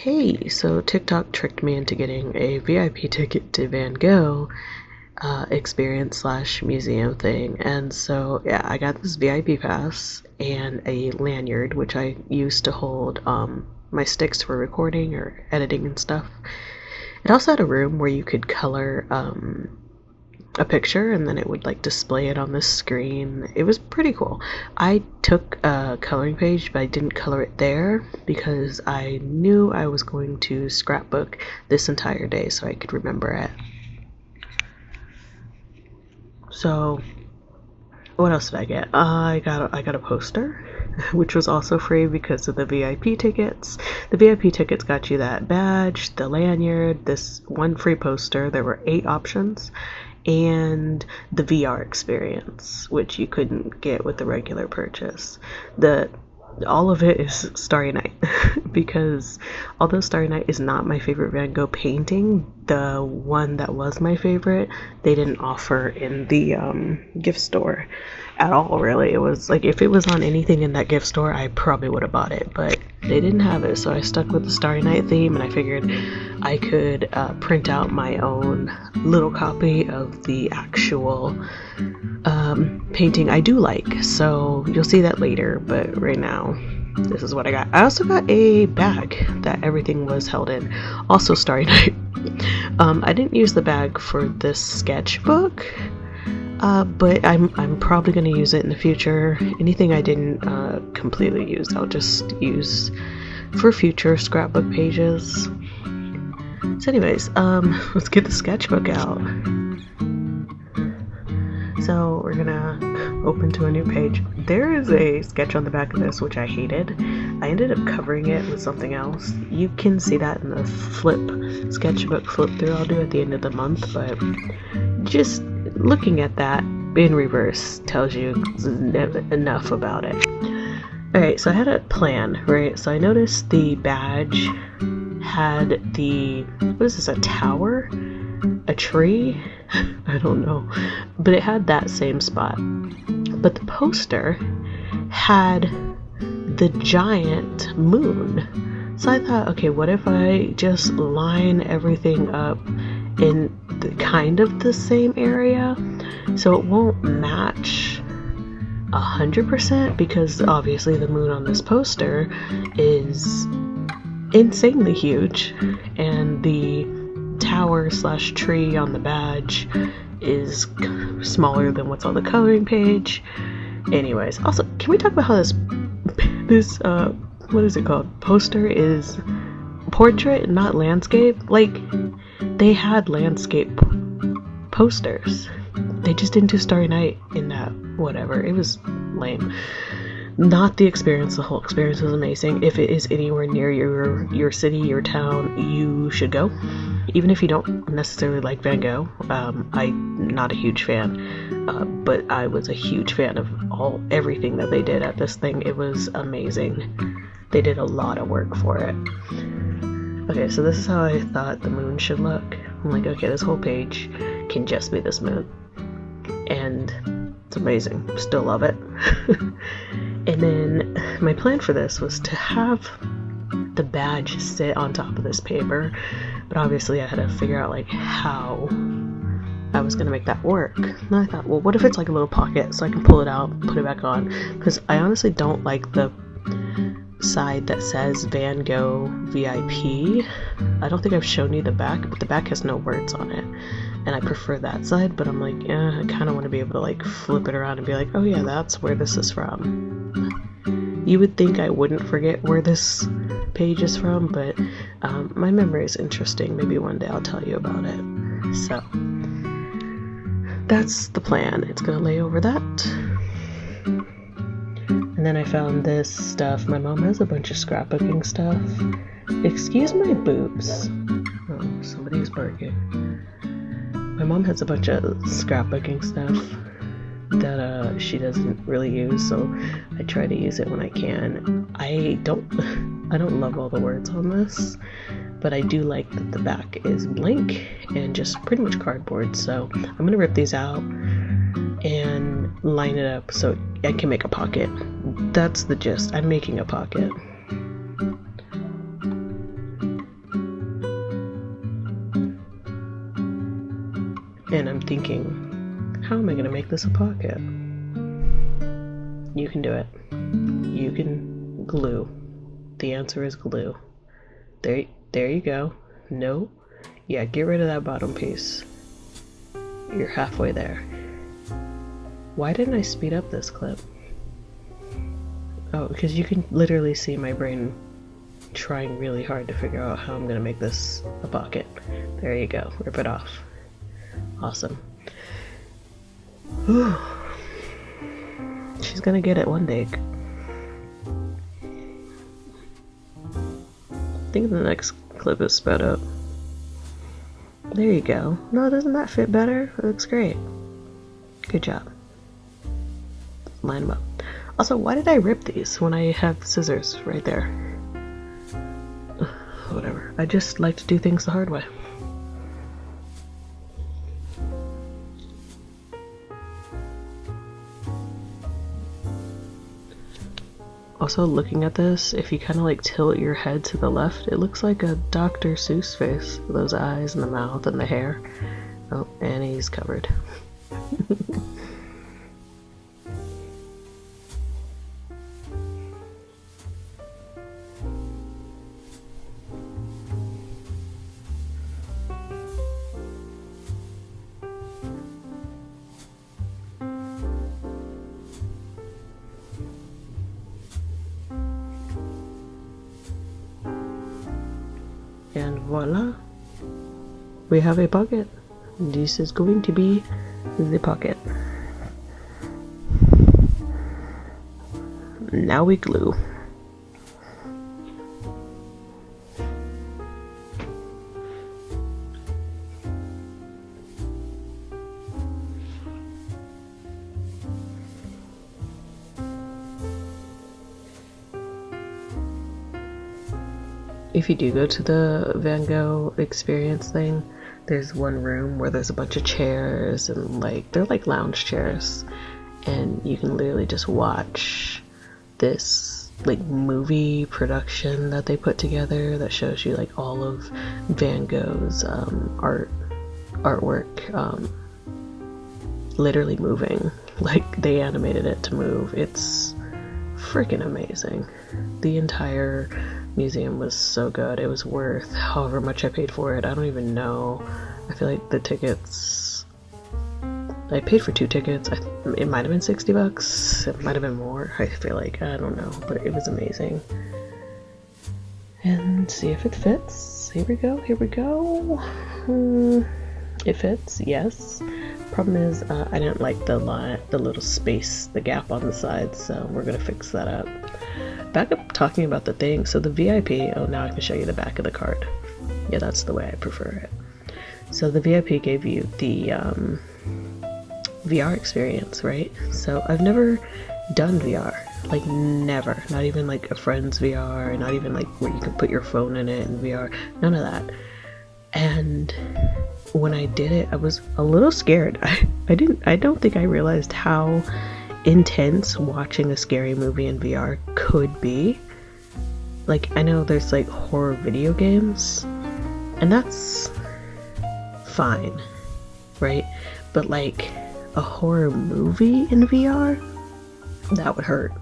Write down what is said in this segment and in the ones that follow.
Hey, so TikTok tricked me into getting a VIP ticket to Van Gogh experience slash museum thing. And so, yeah, I got this VIP pass and a lanyard, which I used to hold my sticks for recording or editing and stuff. It also had a room where you could color a picture and then it would like display it on the screen. It was pretty cool. I took a coloring page, but I didn't color it there because I knew I was going to scrapbook this entire day so I could remember it. So what else did I get? I got a poster, which was also free because of the VIP tickets. The VIP tickets got you that badge, the lanyard, this one free poster. There were 8 options, and the VR experience, which you couldn't get with the regular purchase. All of it is Starry Night because although Starry Night is not my favorite Van Gogh painting, the one that was my favorite they didn't offer in the gift store at all, really. It was like if it was on anything in that gift store I probably would have bought it, but they didn't have it, so I stuck with the Starry Night theme, and I figured I could print out my own little copy of the actual painting I do like. So you'll see that later, but right now this is what I got. I also got a bag that everything was held in, also Starry Night. I didn't use the bag for this sketchbook, but I'm probably going to use it in the future. Anything I didn't completely use, I'll just use for future scrapbook pages. So anyways, let's get the sketchbook out. So we're gonna open to a new page. There is a sketch on the back of this which I hated. I ended up covering it with something else. You can see that in the sketchbook flip through I'll do at the end of the month, but just looking at that in reverse tells you enough about it. Alright, so I had a plan, right? So I noticed the badge had the, what is this, a tower? A tree? I don't know. But it had that same spot. But the poster had the giant moon. So I thought, okay, what if I just line everything up in kind of the same area so it won't match 100%, because obviously the moon on this poster is insanely huge and the tower slash tree on the badge is smaller than what's on the coloring page. Anyways, also, can we talk about how this what is it called, poster is portrait, not landscape? Like, they had landscape posters, they just didn't do Starry Night in that. Whatever, it was lame. Not the experience. The whole experience was amazing. If it is anywhere near your city, your town, you should go. Even if you don't necessarily like Van Gogh. I'm not a huge fan, but I was a huge fan of everything that they did at this thing. It was amazing. They did a lot of work for it. Okay, so this is how I thought the moon should look. I'm like, okay, this whole page can just be this moon. And it's amazing. Still love it. And then my plan for this was to have the badge sit on top of this paper, but obviously I had to figure out like how I was gonna make that work. And I thought, well, what if it's like a little pocket so I can pull it out, put it back on? Because I honestly don't like the side that says Van Gogh VIP. I don't think I've shown you the back, but the back has no words on it, and I prefer that side. But I'm like, I kind of want to be able to like flip it around and be like, oh yeah, that's where this is from. You would think I wouldn't forget where this page is from, but my memory is interesting. Maybe one day I'll tell you about it. So that's the plan. It's gonna lay over that. And then I found this stuff. My mom has a bunch of scrapbooking stuff. Excuse my boobs. Oh, somebody's barking. My mom has a bunch of scrapbooking stuff that she doesn't really use, so I try to use it when I can. I don't love all the words on this, but I do like that the back is blank and just pretty much cardboard. So I'm gonna rip these out and line it up so I can make a pocket. That's the gist. I'm making a pocket. And I'm thinking, how am I gonna make this a pocket? You can do it. You can glue. The answer is glue. There you go. No. Yeah, get rid of that bottom piece. You're halfway there. Why didn't I speed up this clip? Oh, because you can literally see my brain trying really hard to figure out how I'm gonna make this a pocket. There you go. Rip it off. Awesome. Whew. She's gonna get it one day. I think the next clip is sped up. There you go. No, doesn't that fit better? It looks great. Good job. Line them up. Also, why did I rip these when I have scissors right there? Whatever. I just like to do things the hard way. Also, looking at this, if you kind of like tilt your head to the left, it looks like a Dr. Seuss face. Those eyes and the mouth and the hair. Oh, and he's covered. And voila, we have a pocket. This is going to be the pocket. Now we glue. If you do go to the Van Gogh experience thing, there's one room where there's a bunch of chairs and like they're like lounge chairs, and you can literally just watch this like movie production that they put together that shows you like all of Van Gogh's artwork literally moving. Like they animated it to move. It's freaking amazing. The entire museum was so good. It was worth however much I paid for it. I don't even know. I feel like the tickets, I paid for 2 tickets. It might have been $60. It might have been more. I feel like, I don't know, but it was amazing. And see if it fits. Here we go. Here we go. It fits. Yes. Problem is, I didn't like the little space, the gap on the side, so we're gonna fix that up. Back up talking about the thing. So the VIP, oh, now I can show you the back of the card. Yeah, that's the way I prefer it. So the VIP gave you the VR experience, right? So I've never done VR, like never, not even like a friend's VR, not even like where you can put your phone in it and VR, none of that. And when I did it, I was a little scared. I don't think I realized how intense watching a scary movie in VR could be. Like, I know there's like horror video games, and that's fine, right? But like a horror movie in VR, that would hurt.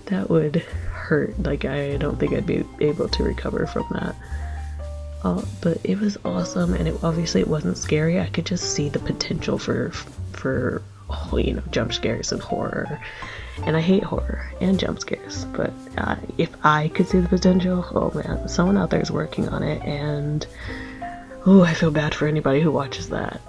That would hurt. Like, I don't think I'd be able to recover from that. But it was awesome, and obviously it wasn't scary. I could just see the potential for you know, jump scares and horror, and I hate horror and jump scares, but if I could see the potential, oh man, someone out there is working on it, and oh, I feel bad for anybody who watches that.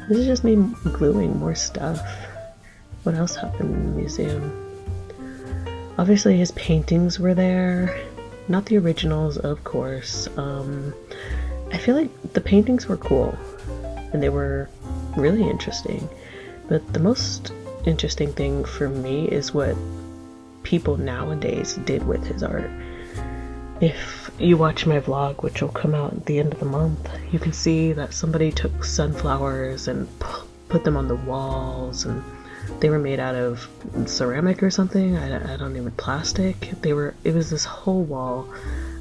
This is just me gluing more stuff. What else happened in the museum? Obviously his paintings were there, not the originals, of course. I feel like the paintings were cool, and they were really interesting. But the most interesting thing for me is what people nowadays did with his art. If you watch my vlog, which will come out at the end of the month, you can see that somebody took sunflowers and put them on the walls, and they were made out of ceramic or something. I don't even, plastic. It was this whole wall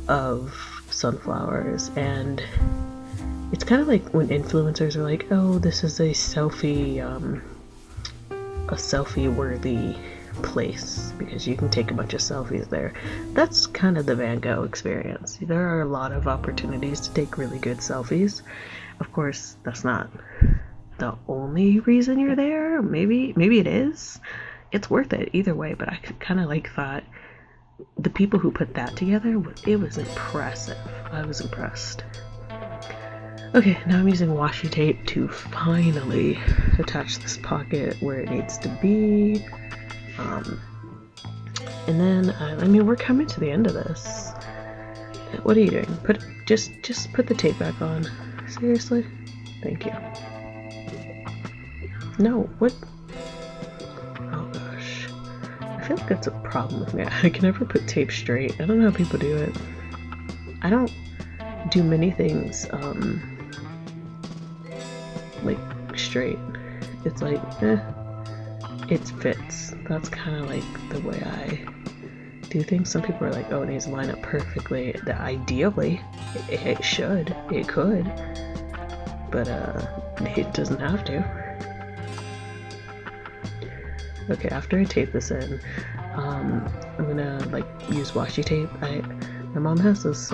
of sunflowers, and It's kind of like when influencers are like, oh, this is a selfie worthy place because you can take a bunch of selfies there. That's kind of the Van Gogh experience. There are a lot of opportunities to take really good selfies. Of course, that's not the only reason you're there. Maybe it is. It's worth it either way, but I kind of like thought the people who put that together, it was impressive. I was impressed. Okay, now I'm using washi tape to finally attach this pocket where it needs to be. And then, I mean, we're coming to the end of this. What are you doing? Just put the tape back on. Seriously? Thank you. No, what? Oh gosh. I feel like that's a problem with me. I can never put tape straight. I don't know how people do it. I don't do many things, like, straight. It's like, it fits. That's kind of like the way I do things. Some people are like, oh, it needs to line up perfectly. Ideally, it should. It could. But, it doesn't have to. Okay, after I tape this in, I'm gonna, like, use washi tape. My mom has this,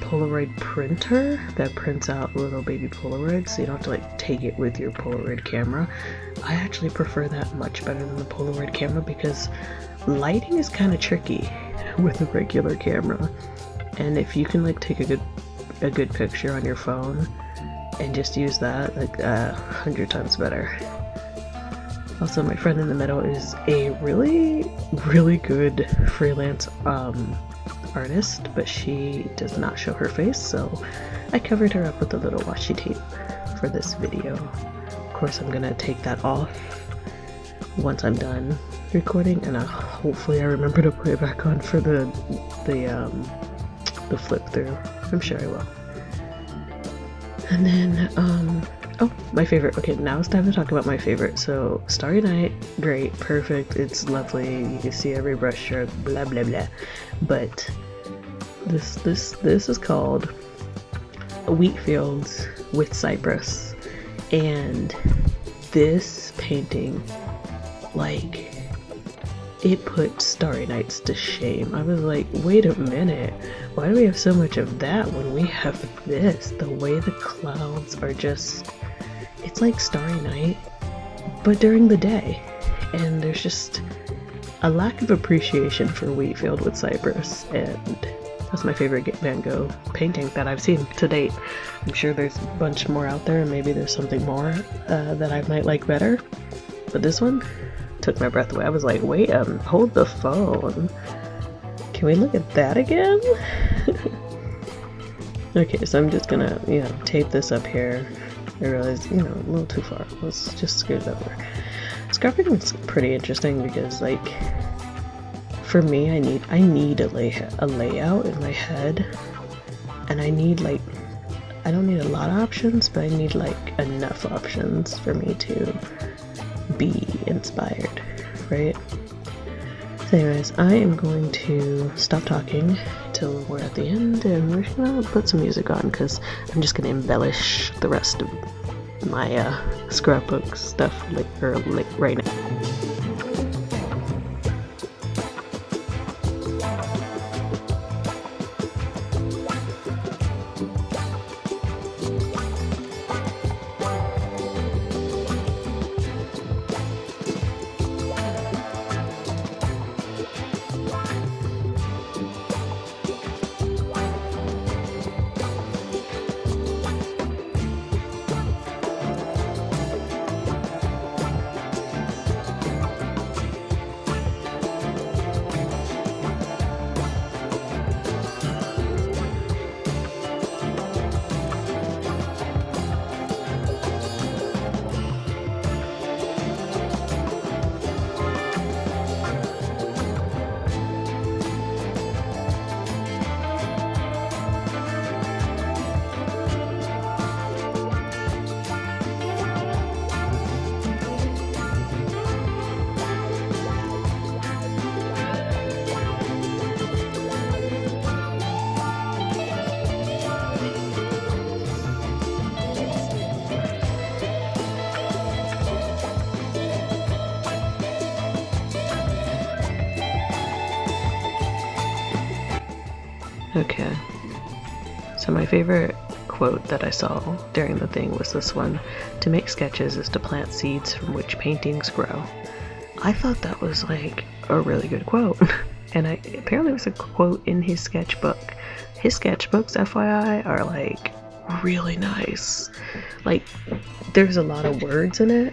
Polaroid printer that prints out little baby Polaroids, so you don't have to like take it with your Polaroid camera. I actually prefer that much better than the Polaroid camera because lighting is kind of tricky with a regular camera, and if you can like take a good picture on your phone and just use that, like 100 times better. Also, my friend in the middle is a really good freelance artist, but she does not show her face, so I covered her up with a little washi tape for this video. Of course, I'm gonna take that off once I'm done recording, and hopefully I remember to put it back on for the flip through. I'm sure I will. And then oh, my favorite. Okay, now it's time to talk about my favorite. So Starry Night, great, perfect, it's lovely, you can see every brush stroke, blah blah blah. But this is called Wheat Fields with Cypress, and this painting, like, it put Starry Nights to shame. I was like, wait a minute, why do we have so much of that when we have this? The way the clouds are just, it's like Starry Night, but during the day. And there's just a lack of appreciation for Wheatfield with Cypress, and that's my favorite Van Gogh painting that I've seen to date. I'm sure there's a bunch more out there, and maybe there's something more that I might like better, but this one took my breath away. I was like, wait, hold the phone. Can we look at that again? Okay, so I'm just gonna, tape this up here. I realized, a little too far. Let's just scoot it over. Scrapbooking is pretty interesting because, like, for me, I need a layout in my head, and I need, like, I don't need a lot of options, but I need, like, enough options for me to be inspired, right? So anyways, I am going to stop talking till we're at the end, and we're gonna put some music on because I'm just gonna embellish the rest of my scrapbook stuff right now. Okay. So my favorite quote that I saw during the thing was this one: "To make sketches is to plant seeds from which paintings grow." I thought that was like a really good quote. And apparently it was a quote in his sketchbook. His sketchbooks, FYI, are like really nice. Like, there's a lot of words in it.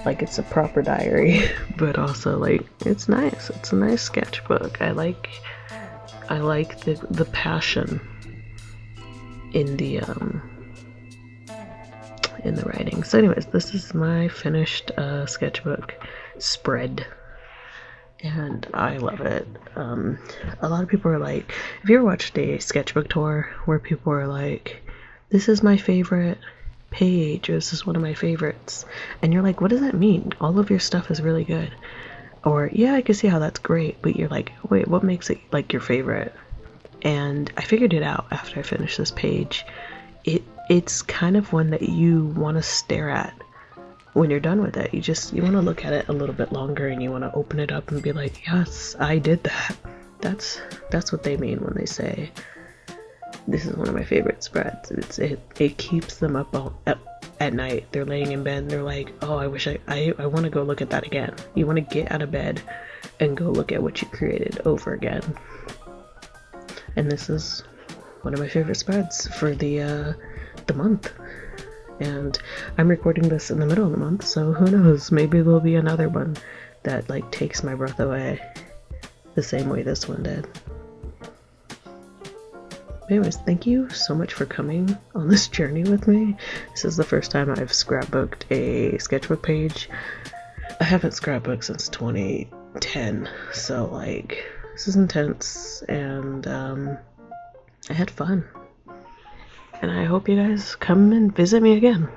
Like, it's a proper diary, but also like it's nice. It's a nice sketchbook. I like the passion in the writing. So anyways, this is my finished sketchbook spread, and I love it. A lot of people are like, have you ever watched a sketchbook tour where people are like, this is my favorite page, or this is one of my favorites, and you're like, what does that mean? All of your stuff is really good. Or, yeah, I can see how that's great, but you're like, wait, what makes it like your favorite? And I figured it out after I finished this page. It's kind of one that you want to stare at when you're done with it. You want to look at it a little bit longer, and you want to open it up and be like, yes, I did that. That's what they mean when they say this is one of my favorite spreads. It keeps them up at night. They're laying in bed and they're like, oh, I wish I want to go look at that again. You want to get out of bed and go look at what you created over again. And this is one of my favorite spreads for the month. And I'm recording this in the middle of the month, so who knows, maybe there'll be another one that like takes my breath away the same way this one did. Anyways, thank you so much for coming on this journey with me. This is the first time I've scrapbooked a sketchbook page. I haven't scrapbooked since 2010, so like this is intense, and I had fun. And I hope you guys come and visit me again.